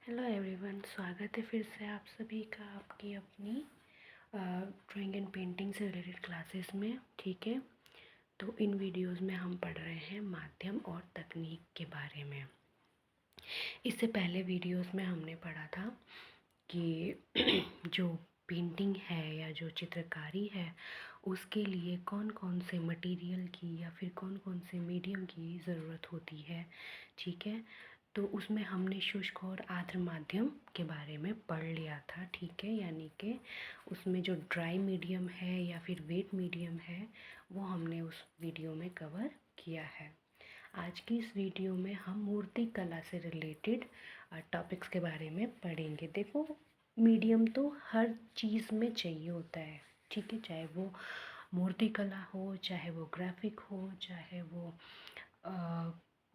Hello everyone, स्वागत है फिर से आप सभी का आपकी अपनी ड्राइंग एंड पेंटिंग से रिलेटेड क्लासेस में। ठीक है, तो इन वीडियोस में हम पढ़ रहे हैं माध्यम और तकनीक के बारे में। इससे पहले वीडियोस में हमने पढ़ा था कि जो पेंटिंग है या जो चित्रकारी है उसके लिए कौन कौन से मटेरियल की या फिर कौन कौन से मीडियम की ज़रूरत होती है। ठीक है, तो उसमें हमने शुष्क और आर्द्र माध्यम के बारे में पढ़ लिया था। ठीक है, यानी कि उसमें जो ड्राई मीडियम है या फिर वेट मीडियम है वो हमने उस वीडियो में कवर किया है। आज की इस वीडियो में हम मूर्ति कला से रिलेटेड टॉपिक्स के बारे में पढ़ेंगे। देखो, मीडियम तो हर चीज़ में चाहिए होता है। ठीक है, चाहे वो मूर्ति कला हो, चाहे वो ग्राफिक हो, चाहे वो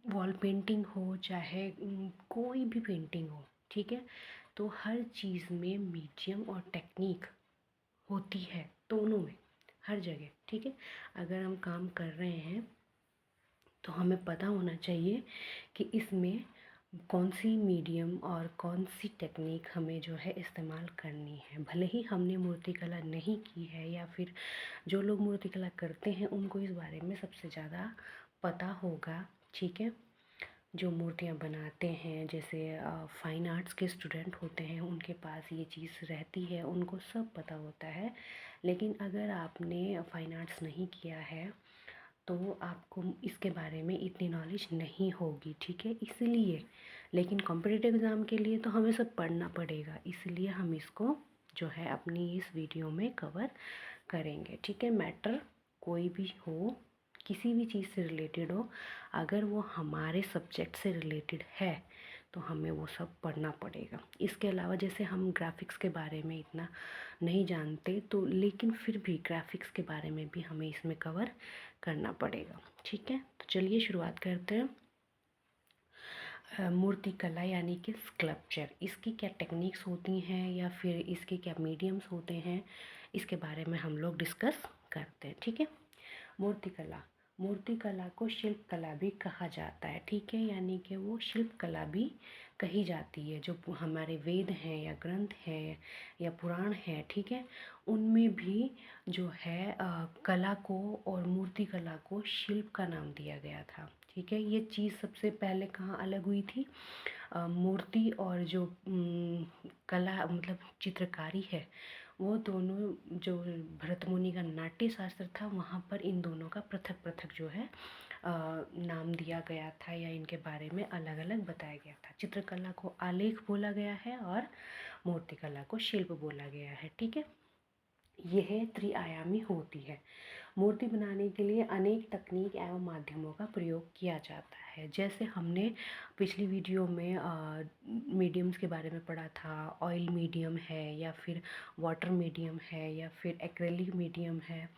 वॉल पेंटिंग हो, चाहे कोई भी पेंटिंग हो। ठीक है, तो हर चीज़ में मीडियम और टेक्निक होती है, दोनों में, हर जगह। ठीक है, अगर हम काम कर रहे हैं तो हमें पता होना चाहिए कि इसमें कौन सी मीडियम और कौन सी टेक्निक हमें जो है इस्तेमाल करनी है। भले ही हमने मूर्तिकला नहीं की है या फिर जो लोग मूर्तिकला करते हैं उनको इस बारे में सबसे ज़्यादा पता होगा। ठीक है, जो मूर्तियाँ बनाते हैं, जैसे फाइन आर्ट्स के स्टूडेंट होते हैं उनके पास ये चीज़ रहती है, उनको सब पता होता है। लेकिन अगर आपने फाइन आर्ट्स नहीं किया है तो आपको इसके बारे में इतनी नॉलेज नहीं होगी। ठीक है, इसलिए लेकिन कॉम्पिटिटिव एग्ज़ाम के लिए तो हमें सब पढ़ना पड़ेगा, इसलिए हम इसको जो है अपनी इस वीडियो में कवर करेंगे। ठीक है, मैटर कोई भी हो, किसी भी चीज़ से रिलेटेड हो, अगर वो हमारे सब्जेक्ट से रिलेटेड है तो हमें वो सब पढ़ना पड़ेगा। इसके अलावा जैसे हम ग्राफिक्स के बारे में इतना नहीं जानते तो लेकिन फिर भी ग्राफिक्स के बारे में भी हमें इसमें कवर करना पड़ेगा। ठीक है, तो चलिए शुरुआत करते हैं। मूर्ति कला यानी कि स्कल्पचर, इसकी क्या टेक्निक्स होती हैं या फिर इसके क्या मीडियम्स होते हैं, इसके बारे में हम लोग डिस्कस करते हैं। ठीक है, मूर्ति कला, मूर्ति कला को शिल्प कला भी कहा जाता है। ठीक है, यानी कि वो शिल्प कला भी कही जाती है। जो हमारे वेद हैं या ग्रंथ हैं या पुराण हैं, ठीक है, उनमें भी जो है कला को और मूर्ति कला को शिल्प का नाम दिया गया था। ठीक है, ये चीज़ सबसे पहले कहाँ अलग हुई थी? मूर्ति और जो कला मतलब चित्रकारी है, वो दोनों जो भरत मुनि का नाट्य शास्त्र था वहाँ पर इन दोनों का पृथक पृथक जो है नाम दिया गया था या इनके बारे में अलग अलग बताया गया था। चित्रकला को आलेख बोला गया है और मूर्तिकला को शिल्प बोला गया है। ठीक है, यह त्रिआयामी होती है। मूर्ति बनाने के लिए अनेक तकनीक एवं माध्यमों का प्रयोग किया जाता है। जैसे हमने पिछली वीडियो में मीडियम्स के बारे में पढ़ा था, ऑयल मीडियम है या फिर वाटर मीडियम है या फिर एक्रेलिक मीडियम है।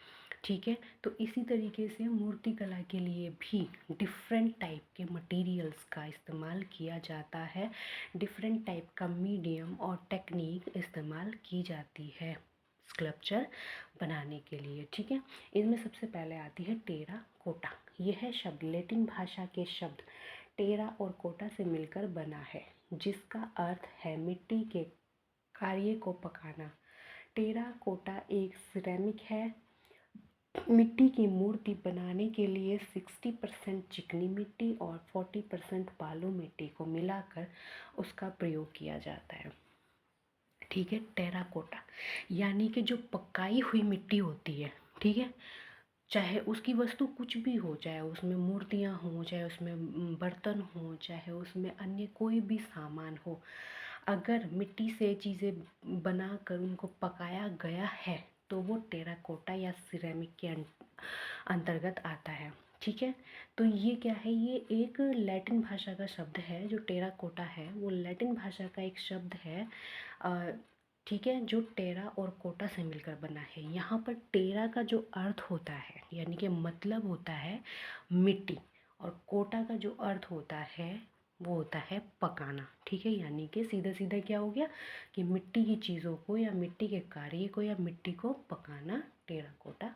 ठीक है, तो इसी तरीके से मूर्ति कला के लिए भी डिफरेंट टाइप के मटेरियल्स का इस्तेमाल किया जाता है, डिफरेंट टाइप का मीडियम और टेक्निक इस्तेमाल की जाती है स्कल्पचर बनाने के लिए। ठीक है, इनमें सबसे पहले आती है टेराकोटा। यह शब्द लैटिन भाषा के शब्द टेरा और कोटा से मिलकर बना है, जिसका अर्थ है मिट्टी के कार्य को पकाना। टेराकोटा एक सिरेमिक है। मिट्टी की मूर्ति बनाने के लिए 60% चिकनी मिट्टी और 40% बालू मिट्टी को मिलाकर उसका प्रयोग किया जाता है। ठीक है, टेराकोटा यानी कि जो पकाई हुई मिट्टी होती है। ठीक है, चाहे उसकी वस्तु कुछ भी हो, चाहे उसमें मूर्तियाँ हों, चाहे उसमें बर्तन हों, चाहे उसमें अन्य कोई भी सामान हो, अगर मिट्टी से चीज़ें बनाकर उनको पकाया गया है तो वो टेराकोटा या सिरेमिक के अंतर्गत आता है। ठीक है, तो ये क्या है? ये एक लैटिन भाषा का शब्द है। जो टेराकोटा है वो लैटिन भाषा का एक शब्द है। ठीक है, जो टेरा और कोटा से मिलकर बना है। यहाँ पर टेरा का जो अर्थ होता है यानी कि मतलब होता है मिट्टी, और कोटा का जो अर्थ होता है वो होता है पकाना। ठीक है, यानी कि सीधा सीधा क्या हो गया कि मिट्टी की चीज़ों को या मिट्टी के कार्य को या मिट्टी को पकाना टेराकोटा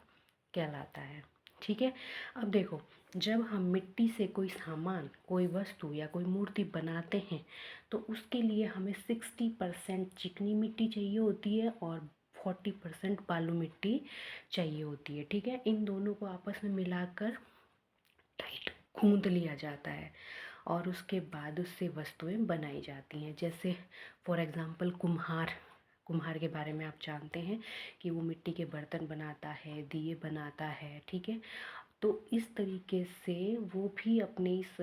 कहलाता है। ठीक है। अब देखो, जब हम मिट्टी से कोई सामान, कोई वस्तु या कोई मूर्ति बनाते हैं तो उसके लिए हमें 60% चिकनी मिट्टी चाहिए होती है और 40% बालू मिट्टी चाहिए होती है। ठीक है, इन दोनों को आपस में मिलाकर टाइट गूंद लिया जाता है और उसके बाद उससे वस्तुएं बनाई जाती हैं। जैसे फॉर एग्ज़ाम्पल कुम्हार, कुम्हार के बारे में आप जानते हैं कि वो मिट्टी के बर्तन बनाता है, दिए बनाता है। ठीक है, तो इस तरीके से वो भी अपने इस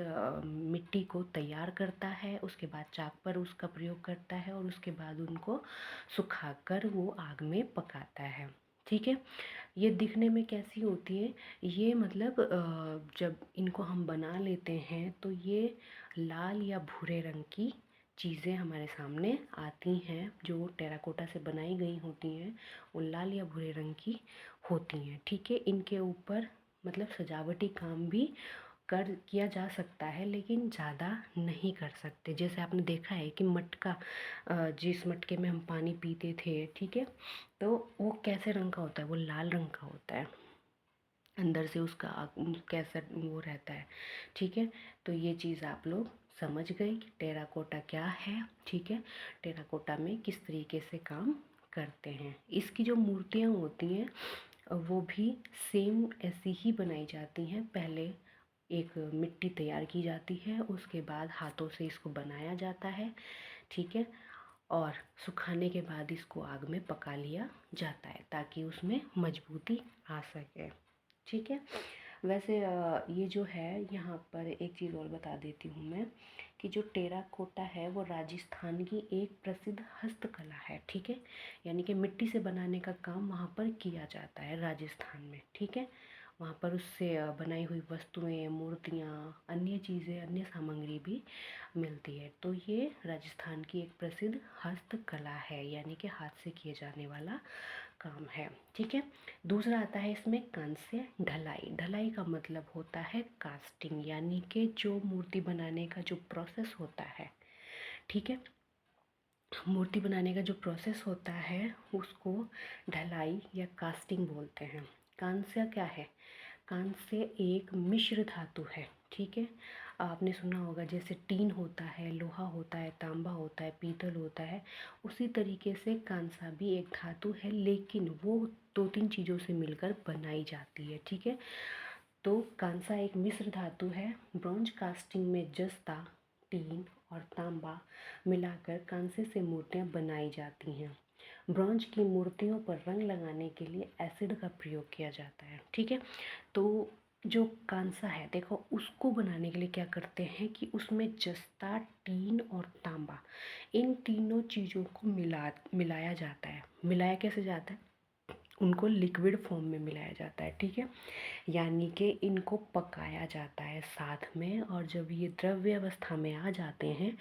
मिट्टी को तैयार करता है, उसके बाद चाक पर उसका प्रयोग करता है और उसके बाद उनको सुखाकर वो आग में पकाता है। ठीक है, ये दिखने में कैसी होती है, ये मतलब जब इनको हम बना लेते हैं तो ये लाल या भूरे रंग की चीज़ें हमारे सामने आती हैं। जो टेराकोटा से बनाई गई होती हैं वो लाल या भूरे रंग की होती हैं। ठीक है, इनके ऊपर मतलब सजावटी काम भी कर किया जा सकता है लेकिन ज़्यादा नहीं कर सकते। जैसे आपने देखा है कि मटका, जिस मटके में हम पानी पीते थे, ठीक है, तो वो कैसे रंग का होता है, वो लाल रंग का होता है, अंदर से उसका कैसा वो रहता है। ठीक है, तो ये चीज़ आप लोग समझ गए कि टेराकोटा क्या है। ठीक है, टेराकोटा में किस तरीके से काम करते हैं। इसकी जो मूर्तियाँ होती हैं वो भी सेम ऐसी ही बनाई जाती हैं। पहले एक मिट्टी तैयार की जाती है, उसके बाद हाथों से इसको बनाया जाता है। ठीक है, और सुखाने के बाद इसको आग में पका लिया जाता है ताकि उसमें मजबूती आ सके। ठीक है, वैसे ये जो है यहाँ पर एक चीज़ और बता देती हूँ मैं कि जो टेराकोटा है वो राजस्थान की एक प्रसिद्ध हस्तकला है। ठीक है, यानी कि मिट्टी से बनाने का काम वहाँ पर किया जाता है राजस्थान में। ठीक है, वहाँ पर उससे बनाई हुई वस्तुएं, मूर्तियाँ, अन्य चीज़ें, अन्य सामग्री भी मिलती है। तो ये राजस्थान की एक प्रसिद्ध हस्तकला है, यानी कि हाथ से किए जाने वाला काम है। ठीक है, दूसरा आता है इसमें कांस्य ढलाई। ढलाई का मतलब होता है कास्टिंग, यानी कि जो मूर्ति बनाने का जो प्रोसेस होता है। ठीक है, मूर्ति बनाने का जो प्रोसेस होता है उसको ढलाई या कास्टिंग बोलते हैं। कांस्य क्या है, कांस्य एक मिश्र धातु है। ठीक है, आपने सुना होगा जैसे टीन होता है, लोहा होता है, तांबा होता है, पीतल होता है, उसी तरीके से कांसा भी एक धातु है लेकिन वो दो तीन चीज़ों से मिलकर बनाई जाती है। ठीक है, तो कांसा एक मिश्र धातु है। ब्रॉन्ज कास्टिंग में जस्ता, टीन और तांबा मिलाकर कांसे से मूर्तियाँ बनाई जाती हैं। ब्रॉन्ज की मूर्तियों पर रंग लगाने के लिए एसिड का प्रयोग किया जाता है। ठीक है, तो जो कांसा है देखो, उसको बनाने के लिए क्या करते हैं कि उसमें जस्ता, टीन और तांबा, इन तीनों चीज़ों को मिलाया जाता है। मिलाया कैसे जाता है, उनको लिक्विड फॉर्म में मिलाया जाता है। ठीक है, यानी कि इनको पकाया जाता है साथ में, और जब ये द्रव्य अवस्था में आ जाते हैं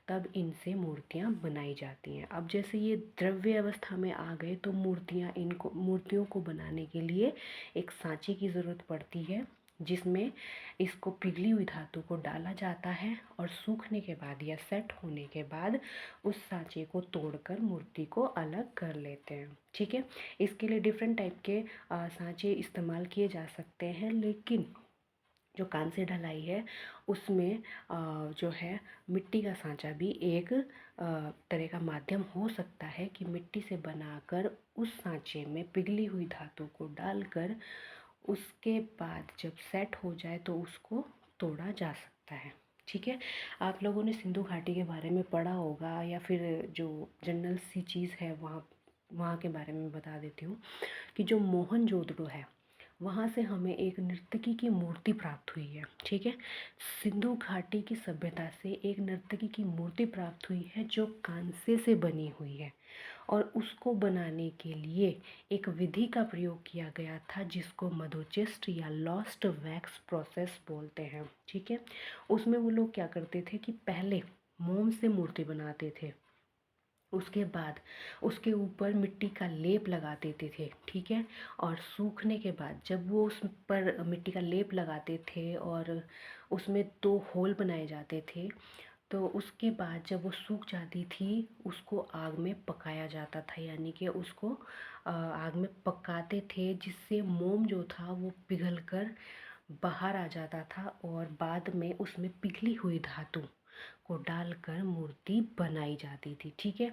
तब इनसे मूर्तियाँ बनाई जाती हैं। अब जैसे ये द्रव्य अवस्था में आ गए तो मूर्तियों को बनाने के लिए एक सांचे की ज़रूरत पड़ती है जिसमें इसको पिघली हुई धातु को डाला जाता है और सूखने के बाद या सेट होने के बाद उस सांचे को तोड़कर मूर्ति को अलग कर लेते हैं। ठीक है, इसके लिए डिफरेंट टाइप के सांचे इस्तेमाल किए जा सकते हैं, लेकिन जो कांस्य ढलाई है उसमें जो है मिट्टी का सांचा भी एक तरह का माध्यम हो सकता है कि मिट्टी से बनाकर उस सांचे में पिघली हुई धातु को डालकर उसके बाद जब सेट हो जाए तो उसको तोड़ा जा सकता है। ठीक है, आप लोगों ने सिंधु घाटी के बारे में पढ़ा होगा या फिर जो जनरल सी चीज़ है वहाँ वहाँ के बारे में बता देती हूँ कि जो मोहनजोदड़ो है वहाँ से हमें एक नर्तकी की मूर्ति प्राप्त हुई है। ठीक है, सिंधु घाटी की सभ्यता से एक नर्तकी की मूर्ति प्राप्त हुई है जो कांसे से बनी हुई है और उसको बनाने के लिए एक विधि का प्रयोग किया गया था जिसको मधुचिस्ट या लॉस्ट वैक्स प्रोसेस बोलते हैं। ठीक है, उसमें वो लोग क्या करते थे कि पहले मोम से मूर्ति बनाते थे, उसके बाद उसके ऊपर मिट्टी का लेप लगा देते थे। ठीक है, और सूखने के बाद जब वो उस पर मिट्टी का लेप लगाते थे और उसमें दो होल बनाए जाते थे तो उसके बाद जब वो सूख जाती थी उसको आग में पकाया जाता था, यानी कि उसको आग में पकाते थे, जिससे मोम जो था वो पिघल कर बाहर आ जाता था और बाद में उसमें पिघली हुई धातु को डालकर मूर्ति बनाई जाती थी। ठीक है,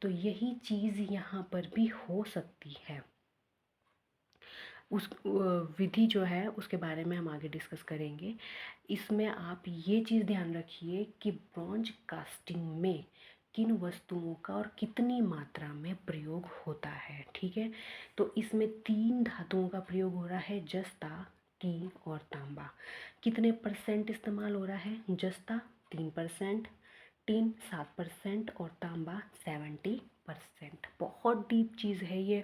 तो यही चीज़ यहाँ पर भी हो सकती है। उस विधि जो है उसके बारे में हम आगे डिस्कस करेंगे। इसमें आप ये चीज़ ध्यान रखिए कि ब्रॉन्ज कास्टिंग में किन वस्तुओं का और कितनी मात्रा में प्रयोग होता है। ठीक है, तो इसमें 3 धातुओं का प्रयोग हो रहा है, जस्ता, टीन और तांबा। कितने परसेंट इस्तेमाल हो रहा है? जस्ता 3%, टीन 7% और तांबा 70%। बहुत डीप चीज़ है ये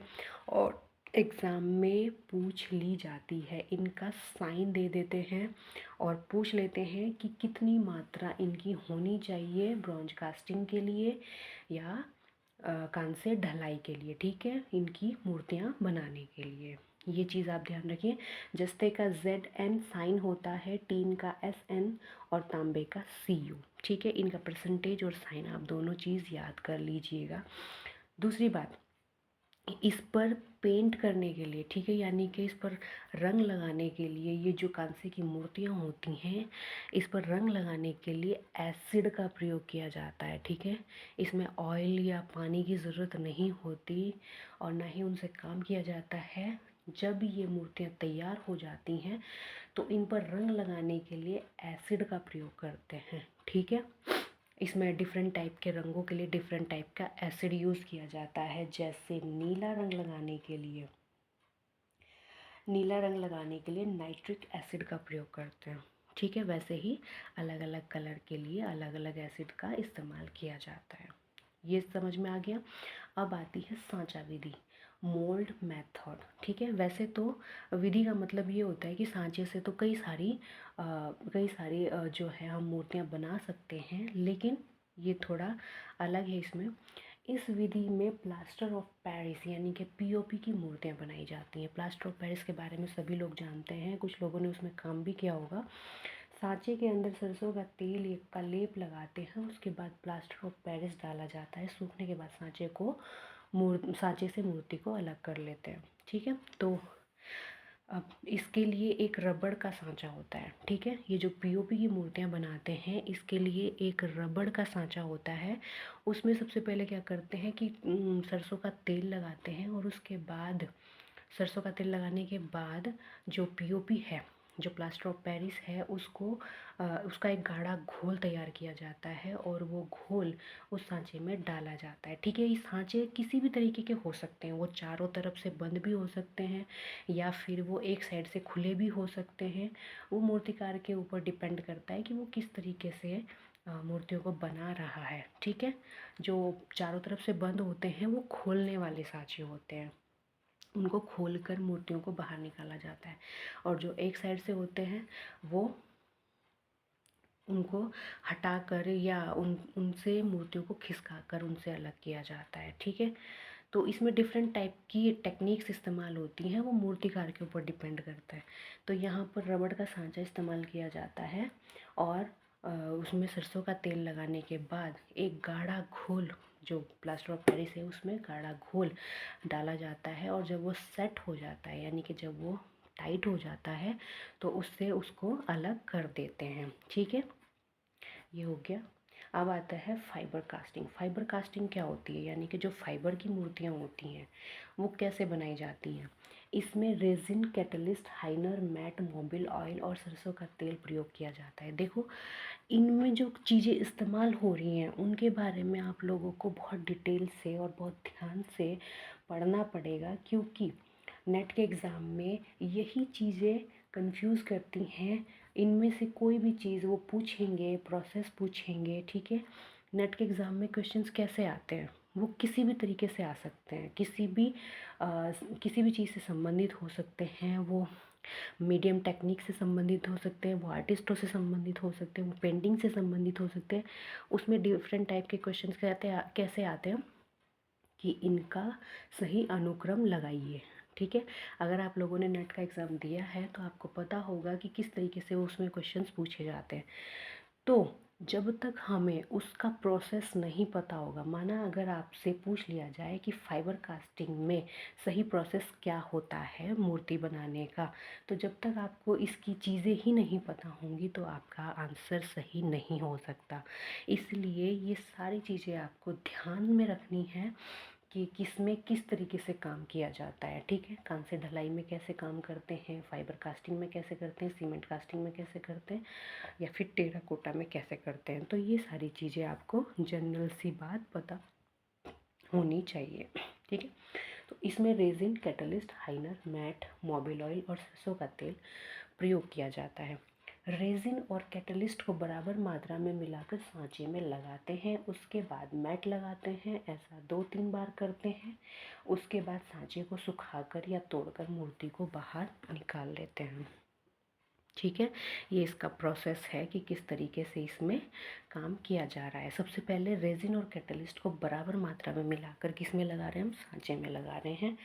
और एग्ज़ाम में पूछ ली जाती है। इनका साइन दे देते हैं और पूछ लेते हैं कि कितनी मात्रा इनकी होनी चाहिए ब्रॉन्ज कास्टिंग के लिए या कांस्य ढलाई के लिए। ठीक है, इनकी मूर्तियाँ बनाने के लिए ये चीज़ आप ध्यान रखिए। जस्ते का ZN साइन होता है, टीन का SN और तांबे का CU। ठीक है, इनका परसेंटेज और साइन आप दोनों चीज़ याद कर लीजिएगा। दूसरी बात, इस पर पेंट करने के लिए, ठीक है, यानी कि इस पर रंग लगाने के लिए, ये जो कांसे की मूर्तियाँ होती हैं इस पर रंग लगाने के लिए एसिड का प्रयोग किया जाता है। ठीक है, इसमें ऑयल या पानी की ज़रूरत नहीं होती और ना ही उनसे काम किया जाता है। जब ये मूर्तियाँ तैयार हो जाती हैं तो इन पर रंग लगाने के लिए एसिड का प्रयोग करते हैं। ठीक है, इसमें डिफरेंट टाइप के रंगों के लिए डिफरेंट टाइप का एसिड यूज़ किया जाता है। जैसे नीला रंग लगाने के लिए नाइट्रिक एसिड का प्रयोग करते हैं। ठीक है, वैसे ही अलग अलग कलर के लिए अलग अलग एसिड का इस्तेमाल किया जाता है। ये समझ में आ गया। अब आती है सांचा विधि, मोल्ड मेथड। ठीक है, वैसे तो विधि का मतलब ये होता है कि सांचे से तो कई सारी जो है हम मूर्तियाँ बना सकते हैं, लेकिन ये थोड़ा अलग है। इसमें इस विधि में प्लास्टर ऑफ पेरिस यानी कि POP की मूर्तियाँ बनाई जाती हैं। प्लास्टर ऑफ पेरिस के बारे में सभी लोग जानते हैं, कुछ लोगों ने उसमें काम भी किया होगा। सांचे के अंदर सरसों का तेल का लेप लगाते हैं, उसके बाद प्लास्टर ऑफ पेरिस डाला जाता है। सूखने के बाद सांचे से मूर्ति को अलग कर लेते हैं। ठीक है, तो अब इसके लिए एक रबड़ का सांचा होता है। ठीक है, ये जो POP की मूर्तियाँ बनाते हैं इसके लिए एक रबड़ का सांचा होता है। उसमें सबसे पहले क्या करते हैं कि सरसों का तेल लगाते हैं और उसके बाद सरसों का तेल लगाने के बाद जो POP है, जो प्लास्टर ऑफ पेरिस है, उसका एक गाढ़ा घोल तैयार किया जाता है और वो घोल उस सांचे में डाला जाता है। ठीक है, ये सांचे किसी भी तरीके के हो सकते हैं, वो चारों तरफ से बंद भी हो सकते हैं या फिर वो एक साइड से खुले भी हो सकते हैं। वो मूर्तिकार के ऊपर डिपेंड करता है कि वो किस तरीके से मूर्तियों को बना रहा है। ठीक है, जो चारों तरफ से बंद होते हैं वो खोलने वाले सांचे होते हैं, उनको खोलकर मूर्तियों को बाहर निकाला जाता है। और जो एक साइड से होते हैं वो उनको हटाकर या उनसे मूर्तियों को खिसका कर उनसे अलग किया जाता है। ठीक है, तो इसमें डिफरेंट टाइप की टेक्निक्स इस्तेमाल होती हैं, वो मूर्तिकार के ऊपर डिपेंड करता है। तो यहाँ पर रबड़ का सांचा इस्तेमाल किया जाता है और उसमें सरसों का तेल लगाने के बाद एक गाढ़ा घोल, जो प्लास्टर ऑफ पेरिस है उसमें गाढ़ा घोल डाला जाता है और जब वो सेट हो जाता है, यानी कि जब वो टाइट हो जाता है, तो उससे उसको अलग कर देते हैं। ठीक है, ये हो गया। अब आता है फाइबर कास्टिंग। फाइबर कास्टिंग क्या होती है, यानी कि जो फाइबर की मूर्तियाँ होती हैं वो कैसे बनाई जाती हैं। इसमें रेजिन, कैटलिस्ट, हाइनर, मैट, मोबिल ऑयल और सरसों का तेल प्रयोग किया जाता है। देखो, इनमें जो चीज़ें इस्तेमाल हो रही हैं उनके बारे में आप लोगों को बहुत डिटेल से और बहुत ध्यान से पढ़ना पड़ेगा, क्योंकि नेट के एग्ज़ाम में यही चीज़ें कंफ्यूज करती हैं। इनमें से कोई भी चीज़ वो पूछेंगे, प्रोसेस पूछेंगे। ठीक है, नेट के एग्ज़ाम में क्वेश्चंस कैसे आते हैं, वो किसी भी तरीके से आ सकते हैं, किसी भी चीज़ से संबंधित हो सकते हैं। वो मीडियम टेक्निक से संबंधित हो सकते हैं, वो आर्टिस्टों से संबंधित हो सकते हैं, वो पेंटिंग से संबंधित हो सकते हैं। उसमें डिफरेंट टाइप के क्वेश्चंस कैसे आते हैं कि इनका सही अनुक्रम लगाइए। ठीक है, अगर आप लोगों ने नेट का एग्ज़ाम दिया है तो आपको पता होगा कि किस तरीके से उसमें क्वेश्चंस पूछे जाते हैं। तो जब तक हमें उसका प्रोसेस नहीं पता होगा, माना अगर आपसे पूछ लिया जाए कि फाइबर कास्टिंग में सही प्रोसेस क्या होता है मूर्ति बनाने का, तो जब तक आपको इसकी चीज़ें ही नहीं पता होंगी तो आपका आंसर सही नहीं हो सकता। इसलिए ये सारी चीज़ें आपको ध्यान में रखनी है कि किस में किस तरीके से काम किया जाता है, ठीक है। कांस्य ढलाई में कैसे काम करते हैं, फाइबर कास्टिंग में कैसे करते हैं, सीमेंट कास्टिंग में कैसे करते हैं, या फिर टेराकोटा में कैसे करते हैं। तो ये सारी चीज़ें आपको जनरल सी बात पता होनी चाहिए, ठीक है। तो इसमें रेजिन, कैटलिस्ट, हाइनर, मैट, मोबिल ऑयल और सरसों का तेल प्रयोग किया जाता है। रेजिन और कैटलिस्ट को बराबर मात्रा में मिलाकर सांचे में लगाते हैं, उसके बाद मैट लगाते हैं। ऐसा 2-3 बार करते हैं। उसके बाद सांचे को सुखाकर या तोड़कर मूर्ति को बाहर निकाल लेते हैं, ठीक है। ये इसका प्रोसेस है कि किस तरीके से इसमें काम किया जा रहा है। सबसे पहले रेजिन और कैटलिस्ट को बराबर मात्रा में मिलाकर किस में लगा रहे हैं, हम सांचे में लगा रहे हैं।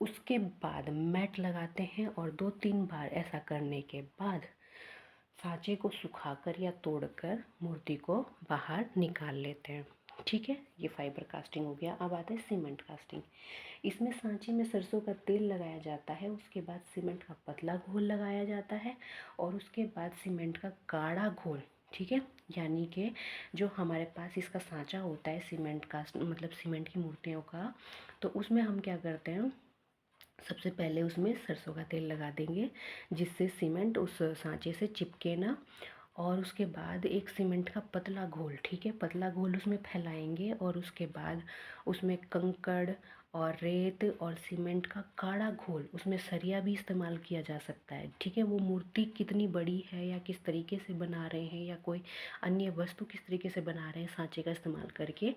उसके बाद मैट लगाते हैं और 2-3 बार ऐसा करने के बाद सांचे को सुखाकर या तोड़कर मूर्ति को बाहर निकाल लेते हैं, ठीक है। ये फाइबर कास्टिंग हो गया। अब आता है सीमेंट कास्टिंग। इसमें सांचे में सरसों का तेल लगाया जाता है, उसके बाद सीमेंट का पतला घोल लगाया जाता है और उसके बाद सीमेंट का गाढ़ा घोल, ठीक है। यानी कि जो हमारे पास इसका सांचा होता है सीमेंट का, मतलब सीमेंट की मूर्तियों का, तो उसमें हम क्या करते हैं, सबसे पहले उसमें सरसों का तेल लगा देंगे जिससे सीमेंट उस सांचे से चिपके ना। और उसके बाद एक सीमेंट का पतला घोल, ठीक है, पतला घोल उसमें फैलाएंगे और उसके बाद उसमें कंकड़ और रेत और सीमेंट का गाढ़ा घोल, उसमें सरिया भी इस्तेमाल किया जा सकता है, ठीक है। वो मूर्ति कितनी बड़ी है या किस तरीके से बना रहे हैं या कोई अन्य वस्तु किस तरीके से बना रहे हैं सांचे का इस्तेमाल करके,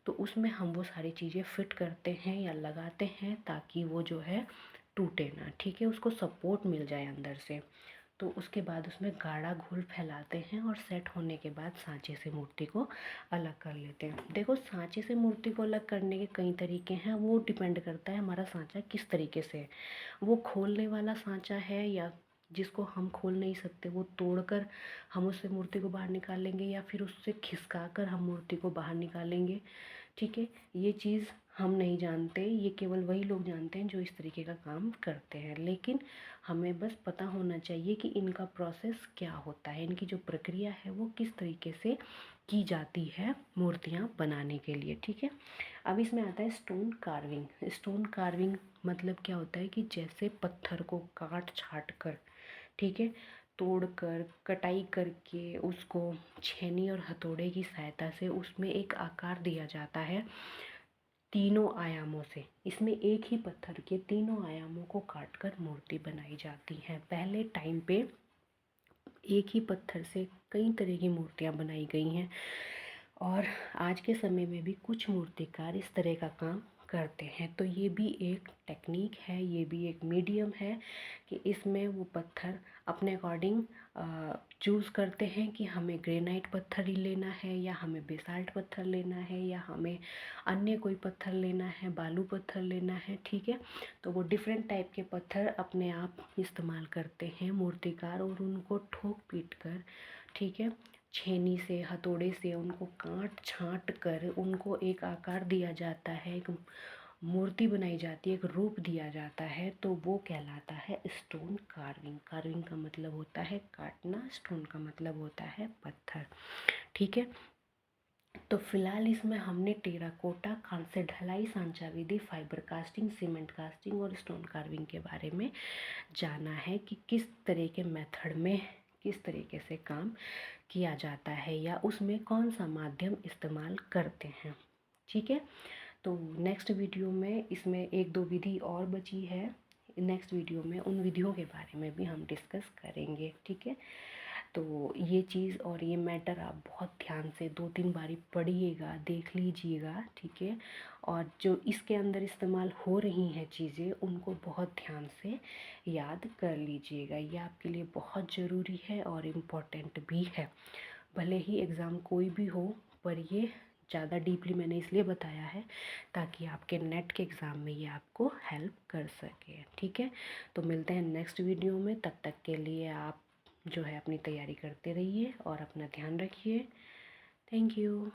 तो उसमें हम वो सारी चीज़ें फिट करते हैं या लगाते हैं ताकि वो जो है टूटे ना, ठीक है, उसको सपोर्ट मिल जाए अंदर से। तो उसके बाद उसमें गाढ़ा घोल फैलाते हैं और सेट होने के बाद सांचे से मूर्ति को अलग कर लेते हैं। देखो, सांचे से मूर्ति को अलग करने के कई तरीके हैं, वो डिपेंड करता है हमारा सांचा किस तरीके से है। वो खोलने वाला सांचा है या जिसको हम खोल नहीं सकते, वो तोड़कर हम उससे मूर्ति को बाहर निकालेंगे या फिर उससे खिसका कर हम मूर्ति को बाहर निकालेंगे, ठीक है। ये चीज़ हम नहीं जानते, ये केवल वही लोग जानते हैं जो इस तरीके का काम करते हैं। लेकिन हमें बस पता होना चाहिए कि इनका प्रोसेस क्या होता है, इनकी जो प्रक्रिया है वो किस तरीके से की जाती है मूर्तियाँ बनाने के लिए, ठीक है। अब इसमें आता है स्टोन कार्विंग। स्टोन कार्विंग मतलब क्या होता है कि जैसे पत्थर को काट छाट कर, ठीक है, तोड़ कर कटाई करके उसको छेनी और हथौड़े की सहायता से उसमें एक आकार दिया जाता है तीनों आयामों से। इसमें एक ही पत्थर के तीनों आयामों को काटकर मूर्ति बनाई जाती है। पहले टाइम पे एक ही पत्थर से कई तरह की मूर्तियाँ बनाई गई हैं और आज के समय में भी कुछ मूर्तिकार इस तरह का काम करते हैं। तो ये भी एक टेक्निक है, ये भी एक मीडियम है कि इसमें वो पत्थर अपने अकॉर्डिंग चूज़ करते हैं कि हमें ग्रेनाइट पत्थर ही लेना है या हमें बेसाल्ट पत्थर लेना है या हमें अन्य कोई पत्थर लेना है, बालू पत्थर लेना है, ठीक है। तो वो डिफरेंट टाइप के पत्थर अपने आप इस्तेमाल करते हैं मूर्तिकार और उनको ठोक पीट कर, ठीक है, छेनी से हथौड़े से उनको काट छाँट कर उनको एक आकार दिया जाता है, एक मूर्ति बनाई जाती है, एक रूप दिया जाता है, तो वो कहलाता है स्टोन कार्विंग। कार्विंग का मतलब होता है काटना, स्टोन का मतलब होता है पत्थर, ठीक है। तो फिलहाल इसमें हमने टेराकोटा, कांस्य ढलाई, सांचा विधि, फाइबर कास्टिंग, सीमेंट कास्टिंग और स्टोन कार्विंग के बारे में जाना है कि किस तरह के मेथड में किस तरीके से काम किया जाता है या उसमें कौन सा माध्यम इस्तेमाल करते हैं, ठीक है। तो नेक्स्ट वीडियो में इसमें 1-2 विधि और बची है, नेक्स्ट वीडियो में उन विधियों के बारे में भी हम डिस्कस करेंगे, ठीक है। तो ये चीज़ और ये मैटर आप बहुत ध्यान से 2-3 बारी पढ़िएगा, देख लीजिएगा, ठीक है। और जो इसके अंदर इस्तेमाल हो रही हैं चीज़ें उनको बहुत ध्यान से याद कर लीजिएगा। ये आपके लिए बहुत ज़रूरी है और इम्पोर्टेंट भी है। भले ही एग्ज़ाम कोई भी हो, पर ये ज़्यादा डीपली मैंने इसलिए बताया है ताकि आपके नेट के एग्ज़ाम में ये आपको हेल्प कर सके, ठीक है। तो मिलते हैं नेक्स्ट वीडियो में, तब तक के लिए आप जो है अपनी तैयारी करते रहिए और अपना ध्यान रखिए। Thank you.